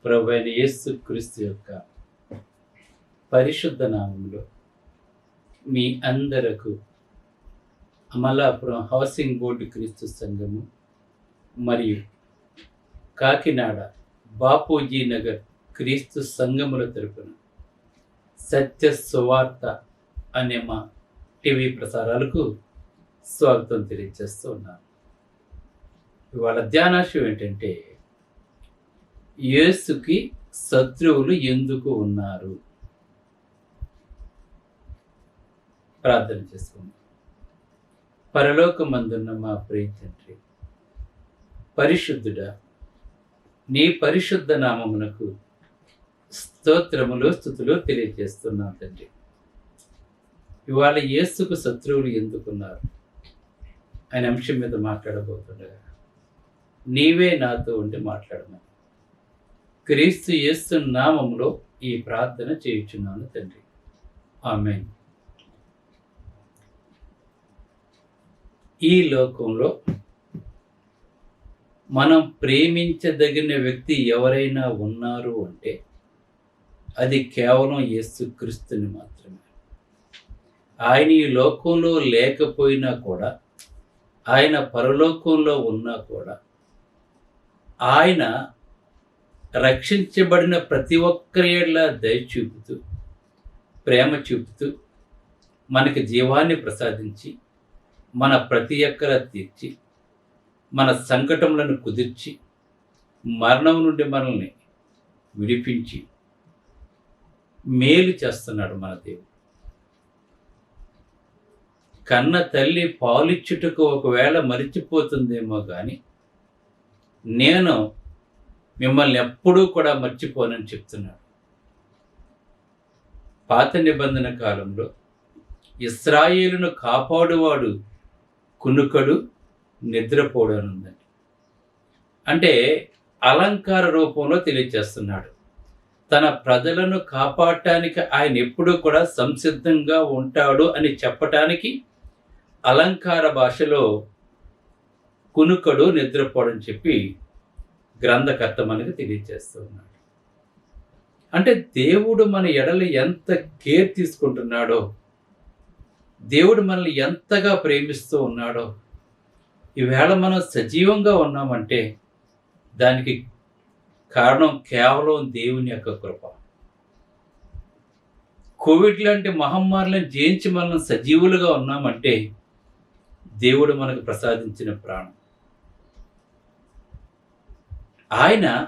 ప్రభువైన యేసు క్రీస్తు యొక్క పరిశుద్ధ నామములో మీ అందరకు అమలాపురం హౌసింగ్ బోర్డు క్రీస్తు సంఘము మరియు కాకినాడ బాపూజీ నగర్ క్రీస్తు సంఘముల తరపున సత్య సువార్త అనే మా టీవీ ప్రసారాలకు స్వాగతం తెలియజేస్తూ ఉన్నాను. ఇవాళ ధ్యానాంశం ఏంటంటే, యేసుకి శత్రువులు ఎందుకు ఉన్నారు? ప్రార్థన చేసుకుందాం. పరలోకమందున్న మా ప్రియ తండ్రి, పరిశుద్ధుడా, నీ పరిశుద్ధ నామమునకు స్తోత్రములు స్తుతులు తెలియజేస్తున్నాను తండ్రి. ఇవాళ యేసుకు శత్రువులు ఎందుకున్నారు అనే అంశం మీద మాట్లాడబోతుండగా నీవే నాతో ఉండి మాట్లాడమని క్రీస్తు యేసు నామములో ఈ ప్రార్థన చేయుచున్నాను తండ్రి. ఆమేన్. ఈ లోకంలో మనం ప్రేమించదగిన వ్యక్తి ఎవరైనా ఉన్నారు అంటే అది కేవలం యేసుక్రీస్తుని మాత్రమే. ఆయన ఈ లోకంలో లేకపోయినా కూడా, ఆయన పరలోకంలో ఉన్నా కూడా, ఆయన రక్షించబడిన ప్రతి ఒక్కరిలా దయ చూపుతూ, ప్రేమ చూపుతూ, మనకి జీవాన్ని ప్రసాదించి, మన ప్రతి ఒక్కర తీర్చి, మన సంకటములను కుదిర్చి, మరణం నుండి మనల్ని విడిపించి మేలు చేస్తున్నాడు మన దేవుడు. కన్న తల్లి పాలిచ్చుటకు ఒకవేళ మరిచిపోతుందేమో కానీ నేను మిమ్మల్ని ఎప్పుడూ కూడా మర్చిపోనని చెప్తున్నాడు. పాత నిబంధన కాలంలో ఇశ్రాయేలును కాపాడువాడు కునుకడు నిద్రపోడు అని ఉందండి. అంటే అలంకార రూపంలో తెలియజేస్తున్నాడు. తన ప్రజలను కాపాడటానికి ఆయన ఎప్పుడూ కూడా సంసిద్ధంగా ఉంటాడు అని చెప్పటానికి అలంకార భాషలో కునుకడు నిద్రపోడని చెప్పి గ్రంథకర్త మనకు తెలియజేస్తూ ఉన్నాడు. అంటే దేవుడు మన ఎడల ఎంత కేర్ తీసుకుంటున్నాడో, దేవుడు మనల్ని ఎంతగా ప్రేమిస్తూ ఉన్నాడో, ఈవేళ మనం సజీవంగా ఉన్నామంటే దానికి కారణం కేవలం దేవుని యొక్క కృప. కోవిడ్ లాంటి మహమ్మారులను జయించి మనం సజీవులుగా ఉన్నామంటే దేవుడు మనకు ప్రసాదించిన ప్రాణం. ఆయన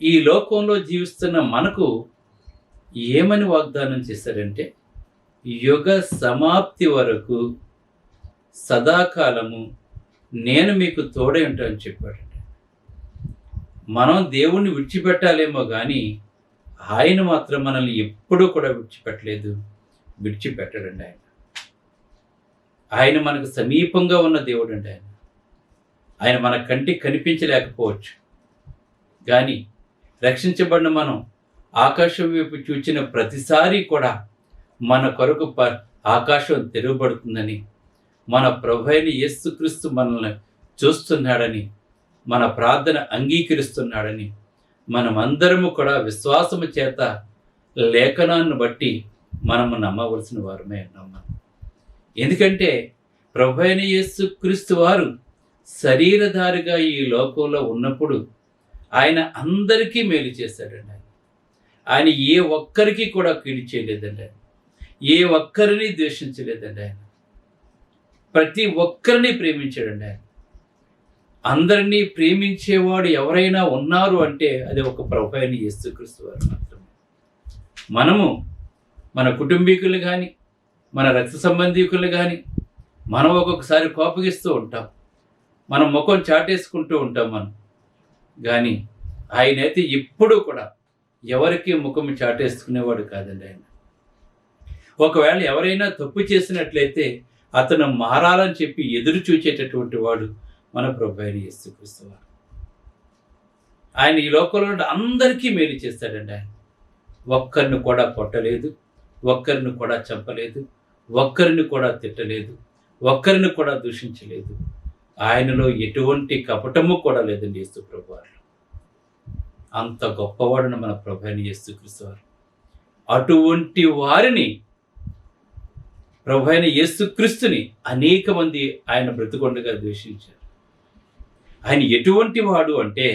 ఈ లోకంలో జీవిస్తున్న మనకు ఏమని వాగ్దానం చేశారంటే, యుగ సమాప్తి వరకు సదాకాలము నేను మీకు తోడై ఉంటానని చెప్పాడండి. మనం దేవుణ్ణి విడిచిపెట్టాలేమో కానీ ఆయన మాత్రం మనల్ని ఎప్పుడూ కూడా విడిచిపెట్టడండి. ఆయన మనకు సమీపంగా ఉన్న దేవుడు అండి. ఆయన మన కంటికి కనిపించలేకపోవచ్చు కానీ రక్షించబడిన మనం ఆకాశం వైపు చూచిన ప్రతిసారి కూడా మన కొరకు ఆకాశం తెరవబడుతుందని, మన ప్రభువైన యేసుక్రీస్తు మనల్ని చూస్తున్నాడని, మన ప్రార్థన అంగీకరిస్తున్నాడని మనమందరము కూడా విశ్వాసము చేత లేఖనాన్ని బట్టి మనము నమ్మవలసిన వారమే ఉన్నాం. ఎందుకంటే ప్రభువైన యేసుక్రీస్తు వారు శరీరధారిగా ఈ లోకంలో ఉన్నప్పుడు ఆయన అందరికీ మేలు చేశాడండి. ఆయన ఏ ఒక్కరికి కూడా కీడు చేయలేదండి. ఏ ఒక్కరిని ద్వేషించలేదండి. ఆయన ప్రతి ఒక్కరిని ప్రేమించాడండి. ఆయన అందరినీ ప్రేమించేవాడు ఎవరైనా ఉన్నారు అంటే అది ఒక ప్రభువైన యేసుక్రీస్తు వారు మాత్రమే. మనము మన కుటుంబీకులు కానీ, మన రక్త సంబంధీకులు కానీ మనం ఒక్కొక్కసారి కోపగిస్తూ ఉంటాం, మనం ముఖం చాటేసుకుంటూ ఉంటాం మనం. కానీ ఆయనైతే ఎప్పుడూ కూడా ఎవరికి ముఖం చాటేసుకునేవాడు కాదండి. ఆయన ఒకవేళ ఎవరైనా తప్పు చేసినట్లయితే అతను మారాలని చెప్పి ఎదురు చూచేటటువంటి వాడు మన ప్రభువైన యేసుక్రీస్తు వారు. ఆయన ఈ లోకంలో అందరికీ మేలు చేస్తాడండి. ఆయన ఒక్కరిని కూడా కొట్టలేదు, ఒక్కరిని కూడా చంపలేదు, ఒక్కరిని కూడా తిట్టలేదు, ఒక్కరిని కూడా దూషించలేదు. ఆయనలో ఎటువంటి కపటము కూడా లేదండి యేసు ప్రభువారు. అంత గొప్పవాడును మన ప్రభువైన యేసుక్రీస్తు వారు. అటువంటి వారిని, ప్రభువైన యేసుక్రీస్తుని అనేక మంది ఆయన బ్రతికొండగా ద్వేషించారు. ఆయన ఎటువంటి వాడు అంటే,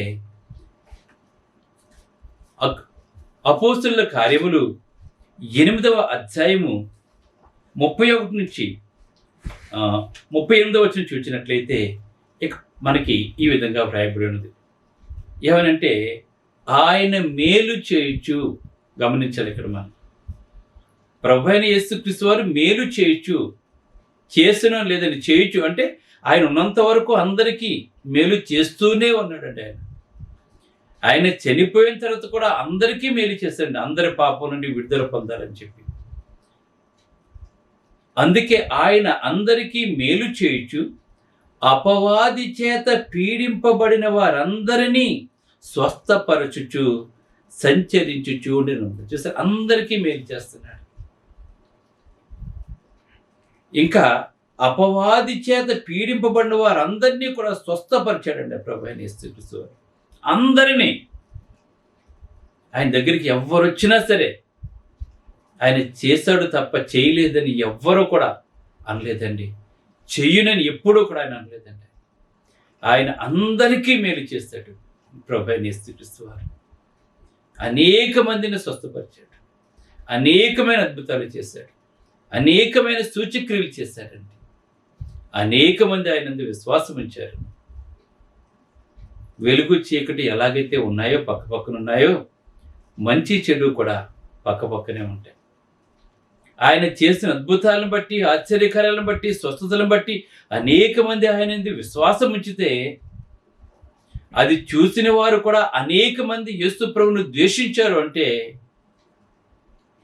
అపోస్తలుల కార్యములు 8వ అధ్యాయము 31 నుంచి 38వ వచనం చూసినట్లయితే ఇక మనకి ఈ విధంగా వ్రాయబడి ఉన్నది. ఏమనంటే, ఆయన మేలు చేయొచ్చు. గమనించాలి ఇక్కడ మనం, ప్రభువైన యేసుక్రీస్తు వారు మేలు చేయొచ్చు, చేసిన లేదని చేయొచ్చు అంటే ఆయన ఉన్నంత వరకు అందరికీ మేలు చేస్తూనే ఉన్నాడండి. ఆయన చనిపోయిన తర్వాత కూడా అందరికీ మేలు చేశాడండి, అందరి పాపం నుండి విడుదల పొందాలని చెప్పి. అందుకే ఆయన అందరికీ మేలు చేయొచ్చు, అపవాది చేత పీడింపబడిన వారందరినీ స్వస్థపరచుచు సంచరించుచు ఉండేది. చూసారు, అందరికీ మేలు చేస్తున్నాడు. ఇంకా అపవాది చేత పీడింపబడిన వారందరినీ కూడా స్వస్థపరిచాడండి ప్రభువైన యేసుక్రీస్తు. అందరినీ ఆయన దగ్గరికి ఎవరు వచ్చినా సరే ఆయన చేశాడు తప్ప చేయలేదని ఎవ్వరూ కూడా అనలేదండి. చెయ్యునని ఎప్పుడూ కూడా ఆయన అనలేదండి. ఆయన అందరికీ మేలు చేస్తాడు ప్రభువైన యేసుక్రీస్తు వారు. అనేక మందిని స్వస్థపరిచాడు, అనేకమైన అద్భుతాలు చేశాడు, అనేకమైన సూచక్రియలు చేశాడండి. అనేక మంది ఆయన విశ్వాసం ఉంచారు. వెలుగు చీకటి ఎలాగైతే ఉన్నాయో పక్కపక్కన ఉన్నాయో, మంచి చెడు కూడా పక్కపక్కనే ఉంటాయి. ఆయన చేసిన అద్భుతాలను బట్టి, ఆశ్చర్యకార్యాలను బట్టి, స్వస్థతలను బట్టి అనేక మంది ఆయన విశ్వాసం ఉంచితే, అది చూసిన వారు కూడా అనేక మంది యేసు ప్రభువును ద్వేషించారు అంటే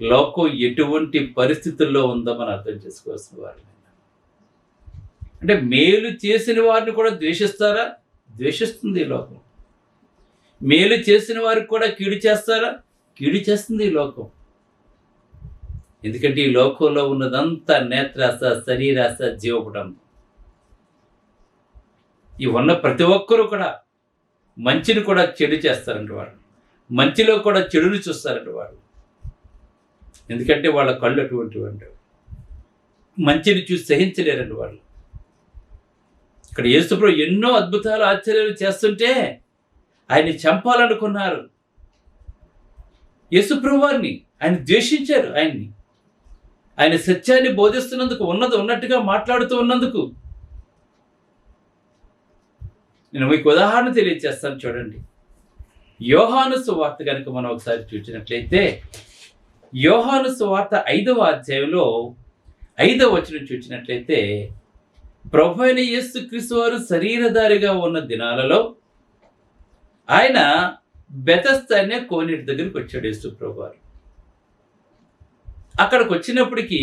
లోకం ఎటువంటి పరిస్థితుల్లో ఉందో మనం అర్థం చేసుకోవాల్సిన వారు. అంటే మేలు చేసిన వారిని కూడా ద్వేషిస్తారా? ద్వేషిస్తుంది ఈ లోకం. మేలు చేసిన వారికి కూడా కీడు చేస్తారా? కీడు చేస్తుంది ఈ లోకం. ఎందుకంటే ఈ లోకంలో ఉన్నదంతా నేత్రాస, శరీరాస, జీవపటం. ఈ ఉన్న ప్రతి ఒక్కరూ కూడా మంచిని కూడా చెడు చేస్తారంట వాడు, మంచిలో కూడా చెడుని చూస్తారంట వాడు. ఎందుకంటే వాళ్ళ కళ్ళు అటువంటివి అంటారు, మంచిని చూసి సహించలేరండి వాళ్ళు. ఇక్కడ యేసుప్రభు ఎన్నో అద్భుతాలు ఆశ్చర్యాలు చేస్తుంటే ఆయన చంపాలనుకున్నారు. యేసుప్రభు వారిని ఆయన ద్వేషించారు. ఆయన సత్యాన్ని బోధిస్తున్నందుకు, ఉన్నది ఉన్నట్టుగా మాట్లాడుతూ ఉన్నందుకు. నేను మీకు ఉదాహరణ తెలియజేస్తాను చూడండి. యోహాను సువార్త కనుక మనం ఒకసారి చూసినట్లయితే, యోహాను సువార్త 5వ అధ్యాయంలో 5వ వచనం చూసినట్లయితే, ప్రభువైన యేసుక్రీస్తు వారు శరీరధారిగా ఉన్న దినాలలో ఆయన బెతస్దా అనే కోనేటి దగ్గరికి వచ్చాడు యేసు ప్రభు వారు. అక్కడికి వచ్చినప్పటికీ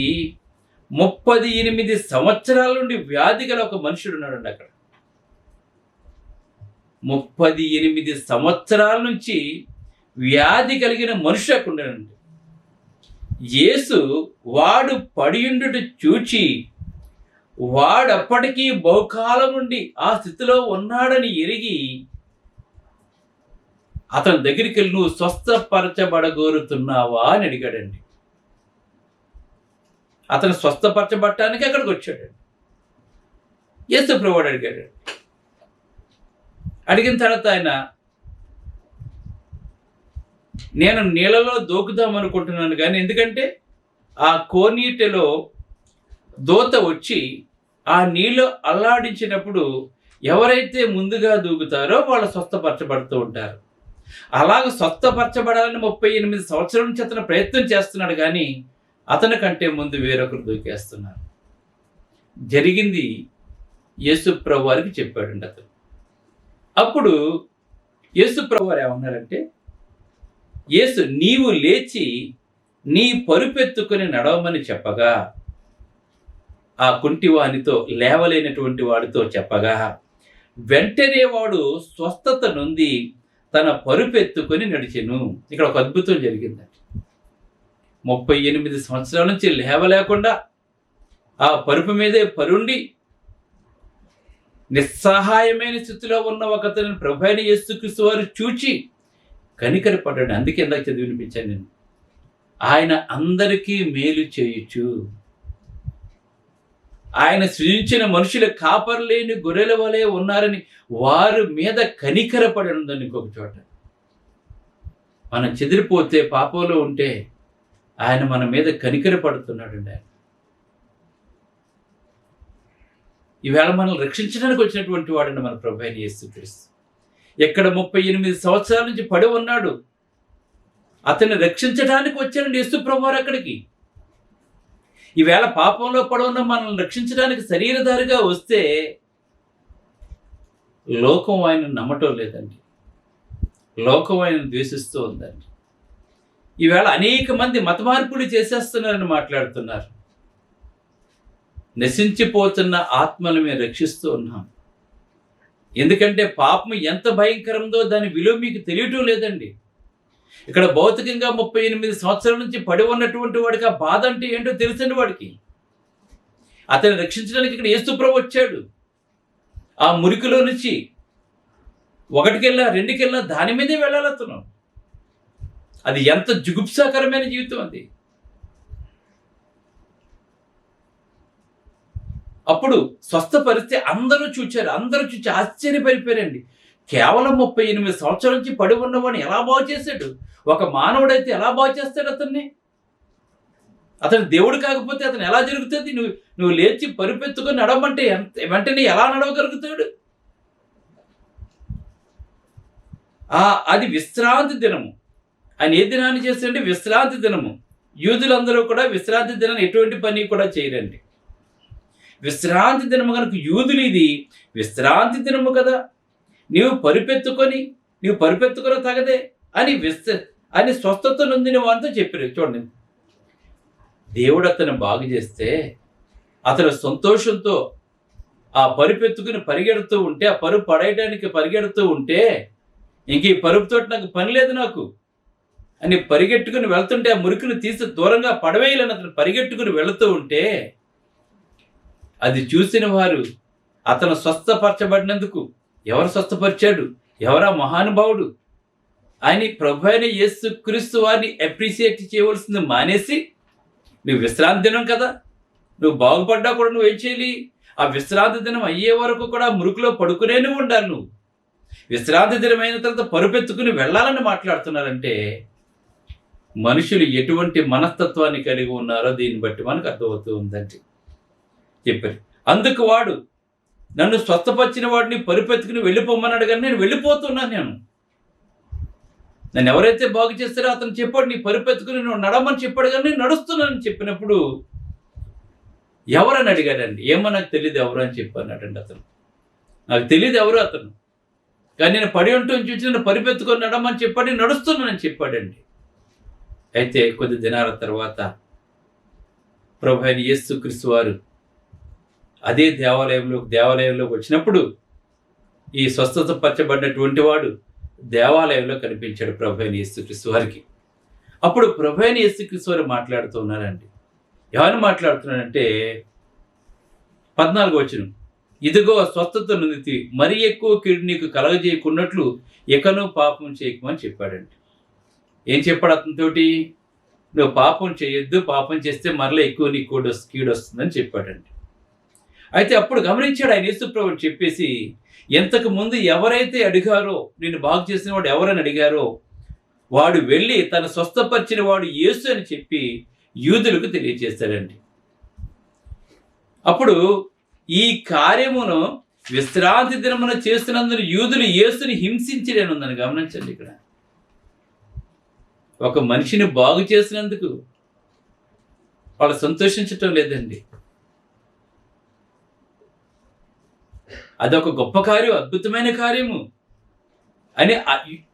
38 సంవత్సరాల నుండి వ్యాధి గల ఒక మనుషుడు ఉన్నాడండి. అక్కడ 38 సంవత్సరాల నుంచి వ్యాధి కలిగిన మనుషుడు అక్కడ ఉన్నాడండి. యేసు వాడు పడియుండుట చూచి, వాడప్పటికీ బహుకాలం నుండి ఆ స్థితిలో ఉన్నాడని ఎరిగి అతని దగ్గరికి వెళ్ళి, నువ్వు స్వస్థపరచబడగోరుతున్నావా అని అడిగాడండి. అతను స్వస్థపరచబడటానికి అక్కడికి వచ్చాడండి. యేసు ప్రభువుడు అడిగాడండి. అడిగిన తర్వాత ఆయన, నేను నీళ్ళలో దూకుదాం అనుకుంటున్నాను కానీ, ఎందుకంటే ఆ కోనీటిలో దూత వచ్చి ఆ నీళ్ళు అల్లాడించినప్పుడు ఎవరైతే ముందుగా దూకుతారో వాళ్ళు స్వస్థపరచబడుతూ ఉంటారు. అలాగ స్వస్థపరచబడాలని 38 సంవత్సరాల నుంచి అతను ప్రయత్నం చేస్తున్నాడు కానీ అతని కంటే ముందు వేరొకరు దూకేస్తున్నారు. జరిగింది యేసు ప్రభు వారికి చెప్పాడండి అతను. అప్పుడు యేసు ప్రభు వారు ఏమన్నారంటే, యేసు నీవు లేచి నీ పరుపెత్తుకొని నడవమని చెప్పగా, ఆ కుంటివానితో, లేవలేనటువంటి వాడితో చెప్పగా, వెంటనే వాడు స్వస్థత నొంది తన పరుపెత్తుకొని నడిచెను. ఇక్కడ ఒక అద్భుతం జరిగిందండి. 38 సంవత్సరాల నుంచి లేవలేకుండా ఆ పరుపు మీదే పరుండి నిస్సహాయమైన స్థితిలో ఉన్న ఒకతని ప్రభువైన యేసుక్రీస్తు వారు చూచి కనికరపడ్డాడు. అందుకే ఇందాక చదివి వినిపించాను నేను. ఆయన అందరికీ మేలు చేయొచ్చు. ఆయన సృజించిన మనుషుల కాపర్లేని గొర్రెల వలె ఉన్నారని వారి మీద కనికరపడి ఉందని ఇంకొక చోట. మనం చెదిరిపోతే, పాపంలో ఉంటే ఆయన మన మీద కనికరపడుతున్నాడండి. ఆయన ఈవేళ మనల్ని రక్షించడానికి వచ్చినటువంటి వాడండి మన ప్రభు అయిన యేసుక్రీస్తు. ఎక్కడ 38 సంవత్సరాల నుంచి పడి ఉన్నాడు, అతన్ని రక్షించడానికి వచ్చాడండి యేసు ప్రభువారు అక్కడికి. ఈవేళ పాపంలో పడి ఉన్న మనల్ని రక్షించడానికి శరీరధారిగా వస్తే లోకం ఆయన నమ్మటం లేదండి. లోకం ఆయన ద్వేషిస్తూ ఉందండి. ఈవేళ అనేక మంది మత మార్పులు చేసేస్తున్నారని మాట్లాడుతున్నారు. నశించిపోతున్న ఆత్మలు మేము రక్షిస్తూ ఉన్నాం. ఎందుకంటే పాపం ఎంత భయంకరందో దాని విలువ మీకు తెలియటం లేదండి. ఇక్కడ భౌతికంగా 38 సంవత్సరాల నుంచి పడి ఉన్నటువంటి వాడికి ఆ బాధ అంటే ఏంటో తెలుసండి వాడికి. అతన్ని రక్షించడానికి ఇక్కడ యేసు ప్రభు వచ్చాడు. ఆ మురికిలో నుంచి 1కెళ్ళా 2కెళ్ళా దాని మీదే వెళ్ళాలి అతను. అది ఎంత జుగుప్సాకరమైన జీవితం అది. అప్పుడు స్వస్థపరిస్తే అందరూ చూసి ఆశ్చర్యపడిపోయారండి. కేవలం 38 సంవత్సరాల నుంచి పడి ఉన్నవాడిని ఎలా బాగు చేశాడు? ఒక మానవుడైతే ఎలా బాగు చేస్తాడు అతన్ని? అతను దేవుడు కాకపోతే అతను ఎలా జరుగుతుంది? నువ్వు లేచి పరుపెత్తుకొని నడవమంటే వెంటనే ఎలా నడవగలుగుతాడు? అది విశ్రాంతి దినము. ఆయన ఏ దినాన్ని చేస్తాడంటే విశ్రాంతి దినము. యూదులందరూ కూడా విశ్రాంతి దినాన్ని ఎటువంటి పని కూడా చేయరండి. విశ్రాంతి దినము కనుక యూదులు ఇది విశ్రాంతి దినము కదా, నీవు పరుపెత్తుకొని తగదే అని స్వస్థత నొందిన వారితో చెప్పారు. చూడండి, దేవుడు అతను బాగు చేస్తే అతను సంతోషంతో ఆ పరుపెత్తుకుని పరిగెడుతూ ఉంటే, ఆ పరుపు పడేయడానికి పరిగెడుతూ ఉంటే, ఇంక ఈ పరుపుతో నాకు పని లేదు నాకు అని పరిగెట్టుకుని వెళ్తుంటే, ఆ మురికిని తీసి దూరంగా పడవేయాలని అతను పరిగెట్టుకుని వెళుతూ ఉంటే, అది చూసిన వారు అతను స్వస్థపరచబడినందుకు, ఎవరు స్వస్థపరిచాడు, ఎవరా మహానుభావుడు అని ప్రభు అయిన యేసుక్రీస్తు వారిని అప్రిషియేట్ చేయవలసింది మానేసి, నువ్వు విశ్రాంతి దినం కదా, నువ్వు బాగుపడ్డా కూడా నువ్వు ఏం చేయాలి? ఆ విశ్రాంతి దినం అయ్యే వరకు కూడా మురుకులో పడుకునేనే ఉండాలి. నువ్వు విశ్రాంతి దినం అయిన తర్వాత పరుపెత్తుకుని వెళ్ళాలని మాట్లాడుతున్నారంటే మనుషులు ఎటువంటి మనస్తత్వాన్ని కలిగి ఉన్నారో దీన్ని బట్టి మనకు అర్థమవుతూ ఉందండి చెప్పారు. అందుకు వాడు నన్ను స్వస్థపరిచిన వాడిని పరుపెత్తుకుని వెళ్ళిపోమన్నాడు, కానీ నేను వెళ్ళిపోతున్నాను. నన్ను ఎవరైతే బాగు చేస్తారో అతను చెప్పాడు, నీ పరుపెత్తుకుని నువ్వు నడమని చెప్పాడు, కానీ నేను నడుస్తున్నానని చెప్పినప్పుడు ఎవరని అడిగాడండి. ఏమో నాకు తెలియదు ఎవరు అని చెప్పన్నాడండి అతను. నాకు తెలియదు ఎవరు అతను, కానీ నేను పడి ఉంటుంది చూసి నన్ను పరిపెత్తుకొని నడమని చెప్పాడు, నేను నడుస్తున్నానని చెప్పాడండి. అయితే కొద్ది దినాల తర్వాత ప్రభు అయిన యేసుక్రీస్తు వారు అదే దేవాలయంలోకి వచ్చినప్పుడు ఈ స్వస్థత పరచబడినటువంటి వాడు దేవాలయంలో కనిపించాడు ప్రభు అయిన యేసుక్రీస్తు వారికి. అప్పుడు ప్రభు అయిన యేసుక్రీస్తు వారు మాట్లాడుతూ ఉన్నారండి. ఎవరు మాట్లాడుతున్నాడంటే 14వ వచనం, ఇదిగో స్వస్థత నొందితి, మరీ ఎక్కువ కీడు నీకు కలగజేయకున్నట్లు ఎకనూ పాపం చేయకమని చెప్పాడండి. ఏం చెప్పాడు అతనితోటి? నువ్వు పాపం చేయొద్దు, పాపం చేస్తే మరలా ఎక్కువ నీకు కీడు వస్తుందని చెప్పాడండి. అయితే అప్పుడు గమనించాడు ఆయన యేసుప్రభుని చెప్పేసి, ఎంతకు ముందు ఎవరైతే అడిగారో, నేను బాగు చేసిన వాడు ఎవరని అడిగారో వాడు వెళ్ళి తను స్వస్థపరిచిన వాడు యేసు అని చెప్పి యూదులకు తెలియజేస్తాడండి. అప్పుడు ఈ కార్యమును విశ్రాంతి దినమున చేస్తున్నందున యూదులు యేసుని హింసించలేను ఉందని గమనించండి. ఇక్కడ ఒక మనిషిని బాగు చేసినందుకు వాళ్ళు సంతోషించటం లేదండి. అదొక గొప్ప కార్యం, అద్భుతమైన కార్యము అని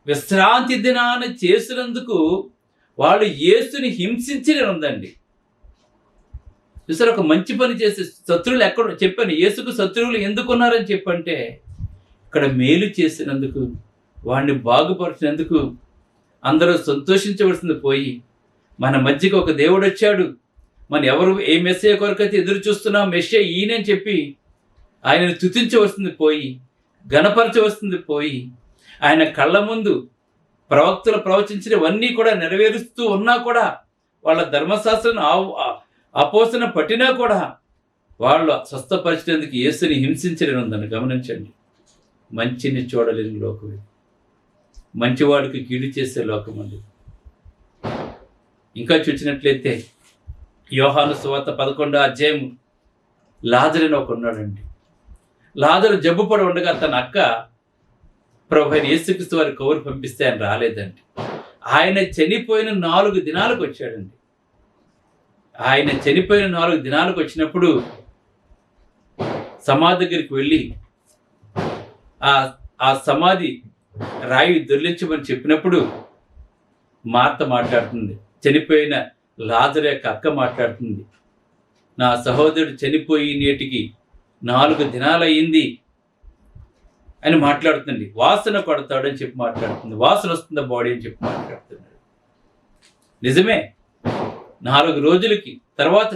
విశ్రాంతి దినాన చేసినందుకు వాళ్ళు యేసుని హింసించలేను ఉందండి. చూసారు, ఒక మంచి పని చేసే శత్రువులు ఎక్కడ చెప్పాను, యేసుకు శత్రువులు ఎందుకున్నారని చెప్పంటే, ఇక్కడ మేలు చేసినందుకు, వాడిని బాగుపరిచినందుకు అందరూ సంతోషించవలసింది పోయి, మన మధ్యకి ఒక దేవుడు వచ్చాడు, మన ఎవరు ఏ మెస్సయ్య కొరకైతే ఎదురు చూస్తున్నాం, మెస్సయ్య ఈయనని చెప్పి ఆయనను స్తుతించవలసింది పోయి, ఘనపరచవలసింది పోయి, ఆయన కళ్ళ ముందు ప్రవక్తలు ప్రవచించినవన్నీ కూడా నెరవేరుస్తూ ఉన్నా కూడా, వాళ్ళ ధర్మశాస్త్రం అపోసన పట్టినా కూడా వాళ్ళు స్వస్థపరిచేందుకు యేసుని హింసించలేని ఉందని గమనించండి. మంచిని చూడలేని లోకం ఇది. మంచివాడికి కీడు చేసే లోకం అది. ఇంకా చూసినట్లయితే యోహాను సువార్త 11వ అధ్యాయం, లాజరు అని ఒకడున్నాడండి. లాజరు జబ్బుపడి ఉండగా తన అక్క ప్రభు యేసుక్రీస్తు వారి కబురు పంపిస్తే ఆయన రాలేదండి. ఆయన చనిపోయిన 4 దినాలకు వచ్చాడండి. ఆయన చనిపోయిన 4 దినాలకు వచ్చినప్పుడు సమాధి దగ్గరికి వెళ్ళి ఆ సమాధి రాయి దొర్లించమని చెప్పినప్పుడు మార్త మాట్లాడుతుంది. చనిపోయిన లాజరు యొక్క అక్క మాట్లాడుతుంది, నా సహోదరుడు చనిపోయి నేటికి 4 దినాలయ్యింది అని మాట్లాడుతుంది. వాసన పడతాడు అని చెప్పి మాట్లాడుతుంది. వాసన వస్తుందా బాడీ అని చెప్పి మాట్లాడుతున్నాడు. నిజమే, 4 రోజులకి తర్వాత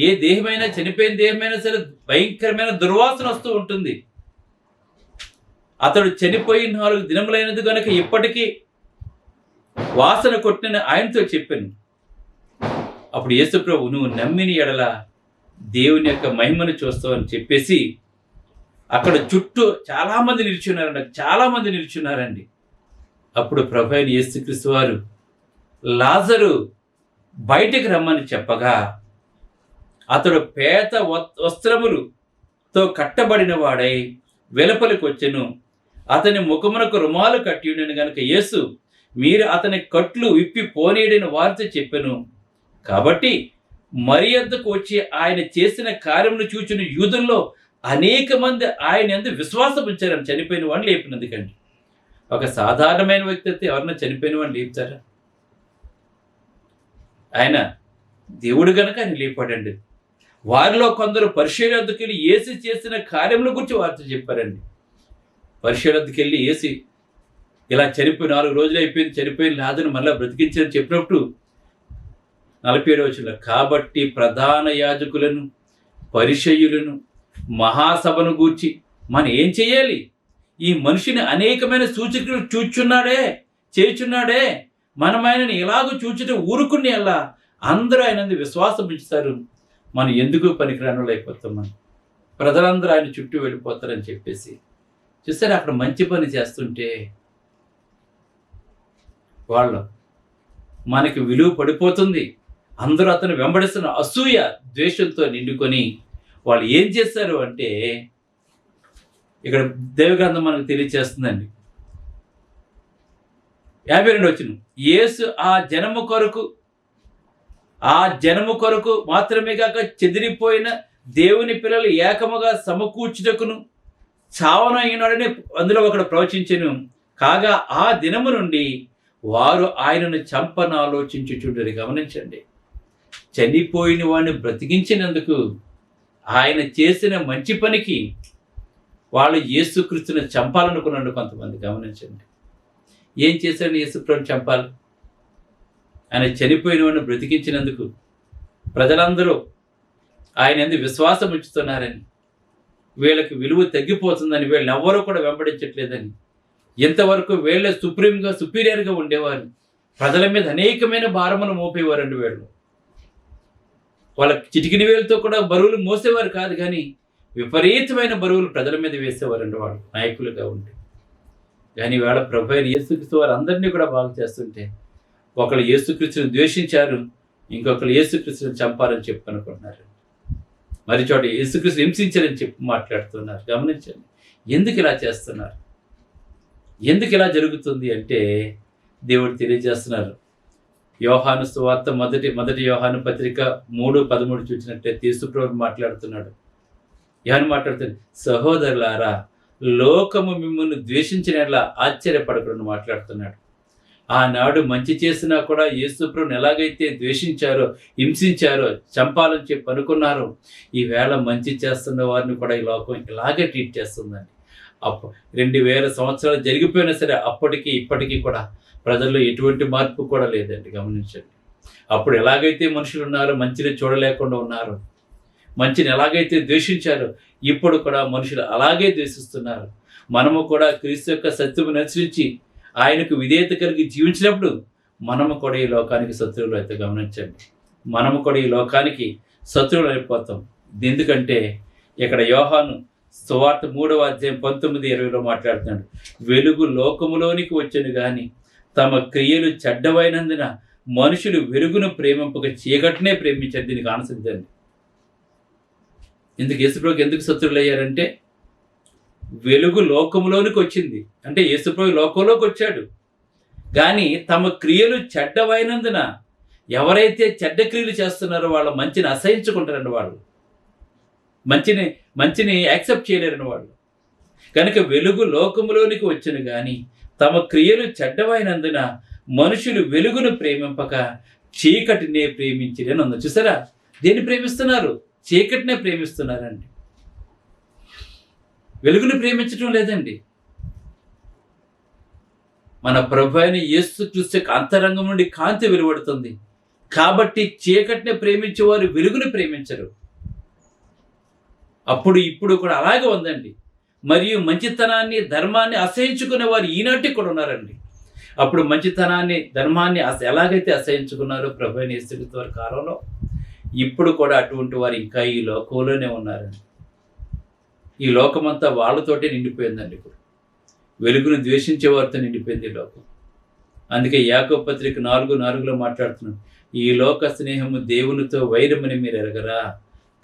ఏ దేహమైనా, చనిపోయిన దేహమైనా సరే భయంకరమైన దుర్వాసన వస్తూ ఉంటుంది. అతడు చనిపోయి 4 దినములైనది కనుక ఇప్పటికీ వాసన కొట్టిన ఆయనతో చెప్పాను. అప్పుడు యేసుప్రభు, నువ్వు నమ్మిన ఎడల దేవుని యొక్క మహిమను చూస్తావని చెప్పేసి అక్కడ చుట్టూ చాలామంది నిల్చున్నారండి. అప్పుడు ప్రభు అయిన యేసుక్రీస్తు వారు లాజరు బయటికి రమ్మని చెప్పగా, అతడు పేత వస్త్రములతో కట్టబడిన వాడై వెలుపలికి వచ్చెను. అతని ముఖమునకు రుమాలు కట్టి ఉండెను గనుక యేసు, మీరు అతని కట్లు విప్పి పోనీయడని వారితో చెప్పెను. కాబట్టి మరి యొద్దకు వచ్చి ఆయన చేసిన కార్యమును చూచిన యూదుల్లో అనేక మంది ఆయన యందు విశ్వాసం ఉంచారని, చనిపోయిన వాడిని లేపినందుకండి. ఒక సాధారణమైన వ్యక్తి అయితే ఎవరన్నా చనిపోయిన వాడిని లేపుతారా? ఆయన దేవుడు గనక ఆయన లేపాడండి. వారిలో కొందరు పరిశీలన వద్దకు వెళ్ళి యేసు చేసిన కార్యముల గురించి వారితో చెప్పారండి. పరిశీలన వద్దకు వెళ్ళి యేసు ఇలా చనిపోయి 4 రోజులు అయిపోయింది, చనిపోయిన లాజరును మళ్ళీ బ్రతికించారని చెప్పినప్పుడు 47వ వచనంలో, కాబట్టి ప్రధాన యాజకులను, పరిసయ్యులను, మహాసభను గూర్చి మనం ఏం చేయాలి? ఈ మనిషిని అనేకమైన సూచకులు చేయుచున్నాడే, మనం ఆయనని ఎలాగో చూచుట ఊరుకుని అలా అందరూ ఆయన విశ్వాసం ఉంచుతారు, మనం ఎందుకు పనికిరానులు అయిపోతాం, మనం ప్రజలందరూ ఆయన చుట్టూ వెళ్ళిపోతారని చెప్పేసి చూసారు. అక్కడ మంచి పని చేస్తుంటే వాళ్ళు మనకి విలువ పడిపోతుంది. అందరూ అతను వెంబడిస్తున్న అసూయ, ద్వేషంతో నిండుకొని వాళ్ళు ఏం చేస్తారు అంటే, ఇక్కడ దేవగ్రంథం మనకు తెలియచేస్తుందండి. 52వ వచనం, యేసు ఆ జనము కొరకు మాత్రమే కాక చెదిరిపోయిన దేవుని పిల్లలు ఏకముగా సమకూర్చుటకును చావన అయినాడని అందులో ఒకడు ప్రవచించెను. కాగా ఆ దినము నుండి వారు ఆయనను చంపన ఆలోచించుచుండరు. గమనించండి, చనిపోయిన వాడిని బ్రతికించినందుకు, ఆయన చేసిన మంచి పనికి వాళ్ళు యేసుక్రీస్తుని చంపాలనుకున్నాడు కొంతమంది. గమనించండి, ఏం చేశాడు యేసుప్రభుని చంపాలి? ఆయన చనిపోయిన వాడిని బ్రతికించినందుకు ప్రజలందరూ ఆయన ఎందుకు విశ్వాసం ఉంచుతున్నారని, వీళ్ళకి విలువ తగ్గిపోతుందని, వీళ్ళని ఎవ్వరూ కూడా వెంబడించట్లేదని, ఇంతవరకు వీళ్ళే సుపీరియర్గా ఉండేవారు, ప్రజల మీద అనేకమైన భారములు మోపేవారండి. వాళ్ళ చిటికిన వేలతో కూడా బరువులు మోసేవారు కాదు, కానీ విపరీతమైన బరువులు ప్రజల మీద వేసేవారండి వాళ్ళు నాయకులుగా ఉండి. కానీ వాళ్ళ ప్రభు అయిన యేసుక్రీస్తు వారు అందరినీ కూడా బాగు చేస్తుంటే, ఒకళ్ళు యేసుక్రీస్తుని ద్వేషించారు, ఇంకొకరు యేసుక్రీస్తుని చంపాలని చెప్పి అనుకుంటున్నారు. మరి చోట యేసుక్రీస్తు హింసించారని చెప్పి మాట్లాడుతున్నారు. గమనించండి, ఎందుకు ఇలా చేస్తున్నారు? ఎందుకు ఇలా జరుగుతుంది అంటే దేవుడు తెలియజేస్తున్నారు. యోహాను సువార్త మొదటి యోహాను పత్రిక 3:13 చూసినట్లయితే యేసుప్రభువు మాట్లాడుతున్నాడు. యోహాను మాట్లాడుతున్నాడు, సహోదరులారా, లోకము మిమ్మల్ని ద్వేషించినట్లా ఆశ్చర్యపడకూడని మాట్లాడుతున్నాడు. ఆనాడు మంచి చేసినా కూడా యేసుప్రభుని ఎలాగైతే ద్వేషించారో, హింసించారో, చంపాలని చెప్పి అనుకున్నారో, ఈవేళ మంచి చేస్తున్న వారిని కూడా ఈ లోకం ఇలాగే ట్రీట్ చేస్తుందండి. 2000 సంవత్సరాలు జరిగిపోయినా సరే అప్పటికి ఇప్పటికీ కూడా ప్రజల్లో ఎటువంటి మార్పు కూడా లేదండి. గమనించండి, అప్పుడు ఎలాగైతే మనుషులు ఉన్నారో, మంచిని చూడలేకుండా ఉన్నారో, మంచిని ఎలాగైతే ద్వేషించారో, ఇప్పుడు కూడా మనుషులు అలాగే ద్వేషిస్తున్నారు. మనము కూడా క్రీస్తు యొక్క సత్యమును అనుసరించి ఆయనకు విధేయత కలిగి జీవించినప్పుడు మనము కూడా ఈ లోకానికి శత్రువులు అయితే గమనించండి. మనము కూడా ఈ లోకానికి శత్రువులు అయిపోతాం. ఎందుకంటే ఇక్కడ యోహాను సువార్త 3వ అధ్యాయం 19-20 మాట్లాడుతున్నాడు. వెలుగు లోకములోనికి వచ్చెను గాని తమ క్రియలు చెడ్డవైనందున మనుషులు వెలుగును ప్రేమింపక చీకటినే ప్రేమించారు. దీనికి ఆనసిద్దండి. ఎందుకు యేసుప్రభుకి ఎందుకు శత్రువులు అయ్యారంటే, వెలుగు లోకంలోనికి వచ్చింది అంటే యేసుప్రభు లోకంలోకి వచ్చాడు. కానీ తమ క్రియలు చెడ్డవైనందున ఎవరైతే చెడ్డ క్రియలు చేస్తున్నారో వాళ్ళ మంచిని అసహించుకుంటారండి. వాళ్ళు మంచిని యాక్సెప్ట్ చేయలేరని వాళ్ళు. కనుక వెలుగు లోకములోనికి వచ్చును కానీ తమ క్రియలు చెడ్డవైనందున మనుషులు వెలుగును ప్రేమింపక చీకటినే ప్రేమించిరని ఉంది. చూసారా, దేన్ని ప్రేమిస్తున్నారు? చీకటినే ప్రేమిస్తున్నారండి. వెలుగును ప్రేమించడం లేదండి. మన ప్రభు అయిన యేసుక్రీస్తు అంతరంగం నుండి కాంతి వెలువడుతుంది కాబట్టి చీకటిని ప్రేమించేవారు వెలుగును ప్రేమించరు. అప్పుడు ఇప్పుడు కూడా అలాగే ఉందండి. మరియు మంచితనాన్ని ధర్మాన్ని అసహించుకునే వారు ఈనాటికి కూడా ఉన్నారండి. అప్పుడు మంచితనాన్ని ధర్మాన్ని ఎలాగైతే అసహించుకున్నారో ప్రభు అయిన యేసుక్రీస్తు వారి కాలంలో, ఇప్పుడు కూడా అటువంటి వారు ఇంకా ఈ లోకంలోనే ఉన్నారండి. ఈ లోకమంతా వాళ్ళతోటే నిండిపోయిందండి. ఇప్పుడు వెలుగును ద్వేషించే వారితో నిండిపోయింది ఈ లోకం. అందుకే యాకోబు పత్రిక 4:4 మాట్లాడుతున్నాడు, ఈ లోక స్నేహము దేవునితో వైరమని మీరు ఎరగరా.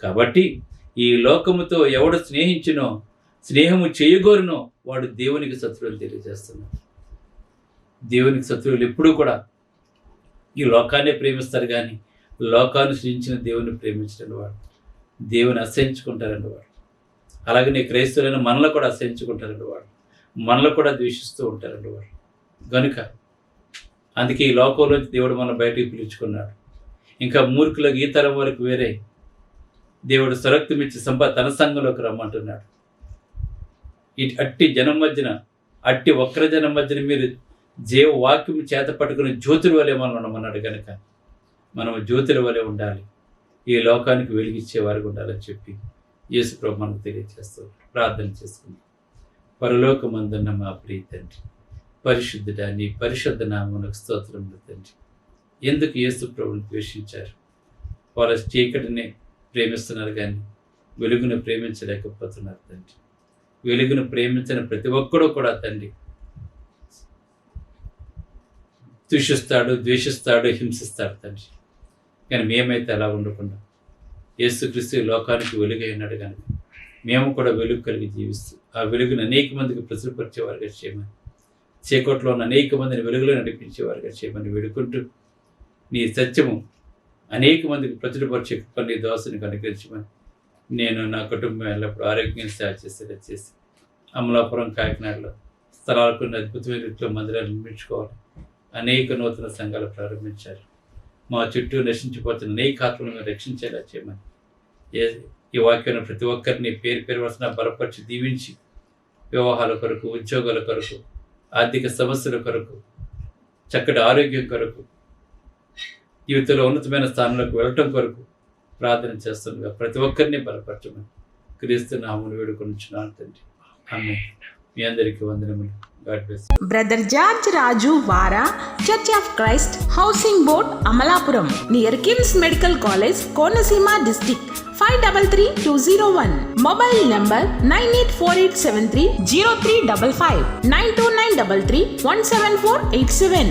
కాబట్టి ఈ లోకముతో ఎవడు స్నేహము చేయగోరునో వాడు దేవునికి శత్రువులు తెలియజేస్తున్నాడు. దేవునికి శత్రువులు ఎప్పుడూ కూడా ఈ లోకాన్ని ప్రేమిస్తారు కానీ లోకాన్ని సృజించిన దేవుని ప్రేమించడం వాడు, దేవుని అసహించుకుంటారండి వాడు. అలాగనే క్రైస్తవులైన మనలో కూడా అసహించుకుంటారండి వాడు, మనలో కూడా ద్వేషిస్తూ ఉంటారండి వాడు. కనుక అందుకే ఈ లోకంలోంచి దేవుడు మన బయటికి పిలుచుకున్నాడు. ఇంకా మూర్ఖులకు ఈ తరం వరకు వేరే దేవుడు స్వరక్తమిచ్చి తన సంఘంలోకి రమ్మంటున్నాడు. అట్టి జనం మధ్యన, అట్టి వక్ర జనం మధ్యన మీరు వాక్యం చేత పట్టుకుని జ్యోతుల వలె మనం ఉండమన్నాడు. కనుక మనం జ్యోతుల వలె ఉండాలి, ఈ లోకానికి వెలిగించే వారికి ఉండాలని చెప్పి యేసు ప్రభు మనకు తెలియజేస్తూ ప్రార్థన చేసుకుందాం. పరలోకమందున్న మా ప్రియ తండ్రి, పరిశుద్ధుడా, నీ పరిశుద్ధ నామమునకు స్తోత్రములు తండ్రి. ఎందుకు యేసు ప్రభుని ద్వేషించారు? వారు చీకటిని ప్రేమిస్తున్నారు కానీ వెలుగును ప్రేమించలేకపోతున్నారు తండ్రి. వెలుగును ప్రేమించిన ప్రతి ఒక్కడూ కూడా తండ్రి దూషిస్తాడు, ద్వేషిస్తాడు, హింసిస్తాడు తండ్రి. కానీ మేమైతే అలా ఉండకుండా యేసుక్రీస్తు లోకానికి వెలుగైనాడు కనుక మేము కూడా వెలుగు కలిగి జీవిస్తూ ఆ వెలుగును అనేక మందికి ప్రచురపరిచేవారుగా చేయమని, చీకట్లో ఉన్న అనేక మందిని వెలుగులో నడిపించేవారుగా చేయమని వేడుకుంటూ, నీ సత్యము అనేక మందికి ప్రచురపరిచే కొన్ని దోషని అనుగ్రహించమని, నేను నా కుటుంబం ఎల్లప్పుడూ ఆరోగ్యం సేవ చేసి అమలాపురం, కాకినాడలో స్థలాలకు అద్భుతమైన రీతిలో మందిరాలు నిర్మించుకోవాలి. అనేక నూతన సంఘాలు ప్రారంభించారు. మా చుట్టూ నశించిపోతున్న అనేక ఆత్మలను రక్షించేలా చేయమని, ఈ వాక్యాన్ని ప్రతి ఒక్కరిని పేరు వరుసన బలపరిచి దీవించి, వివాహాల కొరకు, ఉద్యోగాల కొరకు, ఆర్థిక సమస్యల కొరకు, చక్కటి ఆరోగ్యం కొరకు, జీవితంలో ఉన్నతమైన స్థానంలోకి వెళ్ళటం కొరకు ప్రార్థన చేస్తుండగా ప్రతి ఒక్కరిని బలపరచమని క్రీస్తు నామమున వేడుకొనుచున్నాను తండ్రి. ఆమేన్. మీ అందరికీ వందనములు. God bless. బ్రదర్ జార్జ్ రాజు వారా, church of Christ, housing board, Amalapuram, near KIMS medical college, Konaseema district, 533201. Mobile number 9848730355, 92933174174.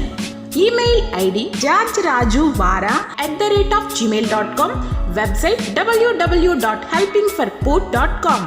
Email ID georgerajuvara@gmail.com. Website www.helpingforpoor.com.